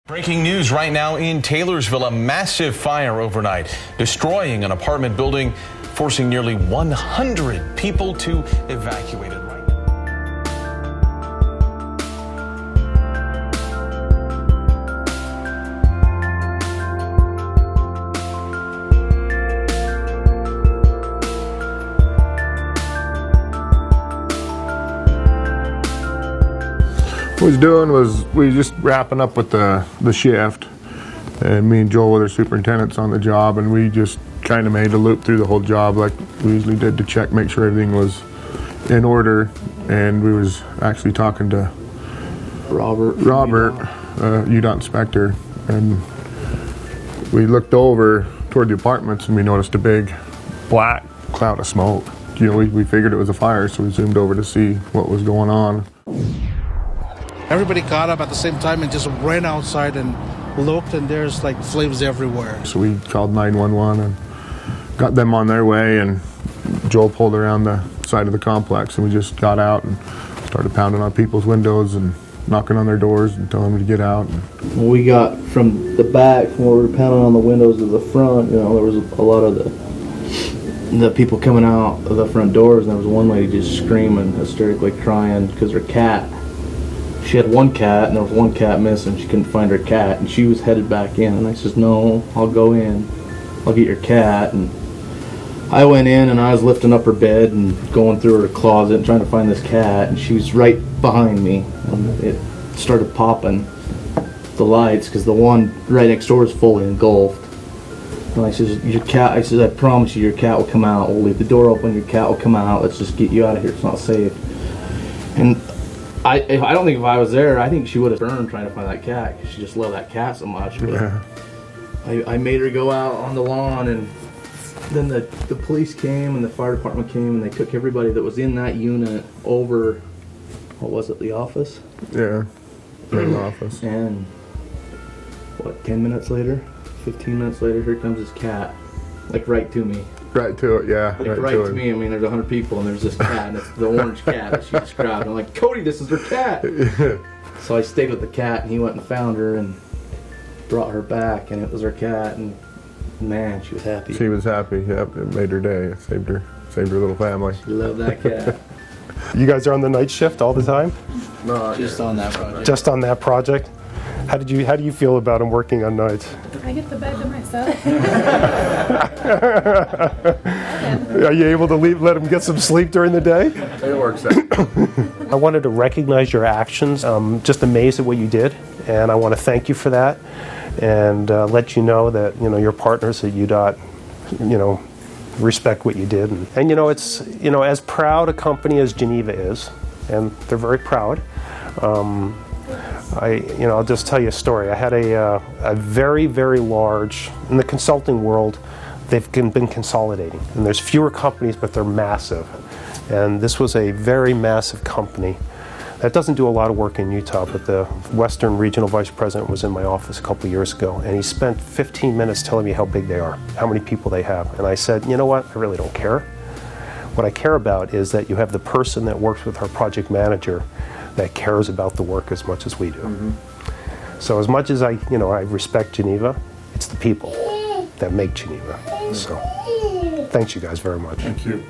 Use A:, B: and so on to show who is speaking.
A: Breaking news right now in Taylorsville, a massive fire overnight, destroying an apartment building, forcing nearly 100 people to evacuate it.
B: What we was doing was we just wrapping up with the shift, and me and Joel were the superintendents on the job, and we just kind of made a loop through the whole job like we usually did to check, make sure everything was in order. And we was actually talking to Robert, UDOT inspector, and we looked over toward the apartments and we noticed a big black cloud of smoke. You know, we figured it was a fire, so we zoomed over to see what was going on.
C: Everybody got up at the same time and just ran outside and looked, and there's like flames everywhere.
B: So we called 911 and got them on their way, and Joel pulled around the side of the complex, and we just got out and started pounding on people's windows and knocking on their doors and telling them to get out.
D: When we got from the back, when we were pounding on the windows of the front, you know, there was a lot of the people coming out of the front doors, and there was one lady just screaming, hysterically crying because her cat, she had one cat and there was one cat missing. She couldn't find her cat and she was headed back in, and I says, no, I'll go in, I'll get your cat. And I went in and I was lifting up her bed and going through her closet and trying to find this cat, and she was right behind me, and it started popping the lights because the one right next door is fully engulfed. And I says, your cat, I says, I promise you your cat will come out. We'll leave the door open, your cat will come out. Let's just get you out of here. It's not safe. And I don't think if I was there, I think she would have burned trying to find that cat because she just loved that cat so much. But
B: Yeah.
D: I made her go out on the lawn, and then the police came and the fire department came, and they took everybody that was in that unit over, what was it, the office?
B: Yeah, in the office.
D: And what, 10 minutes later, 15 minutes later, here comes this cat, like right to me.
B: Right to it, yeah.
D: Like right to me. I mean, there's 100 people and there's this cat, and it's the orange cat that she described. I'm like, Cody, this is her cat. So I stayed with the cat, and he went and found her and brought her back, and it was her cat, and man, she was happy.
B: She was happy. Yep, it made her day. It saved her little family.
D: She loved that cat.
E: You guys are on the night shift all the time?
B: No,
D: Just on that project.
E: Just on that project? How do you feel about him working on nights?
F: I get the bed to myself.
E: Are you able to let him get some sleep during the day?
B: it works out.
E: I wanted to recognize your actions. I'm just amazed at what you did, and I want to thank you for that, and let you know that your partners at UDOT, respect what you did, and it's as proud a company as Geneva is, and they're very proud. I'll just tell you a story. I had a very, very large, in the consulting world, they've been consolidating. And there's fewer companies, but they're massive. And this was a very massive company that doesn't do a lot of work in Utah, but the Western Regional Vice President was in my office a couple of years ago, and he spent 15 minutes telling me how big they are, how many people they have. And I said, you know what, I really don't care. What I care about is that you have the person that works with our project manager that cares about the work as much as we do. Mm-hmm. So as much as I respect Geneva, it's the people that make Geneva. So thanks you guys very much.
B: Thank you.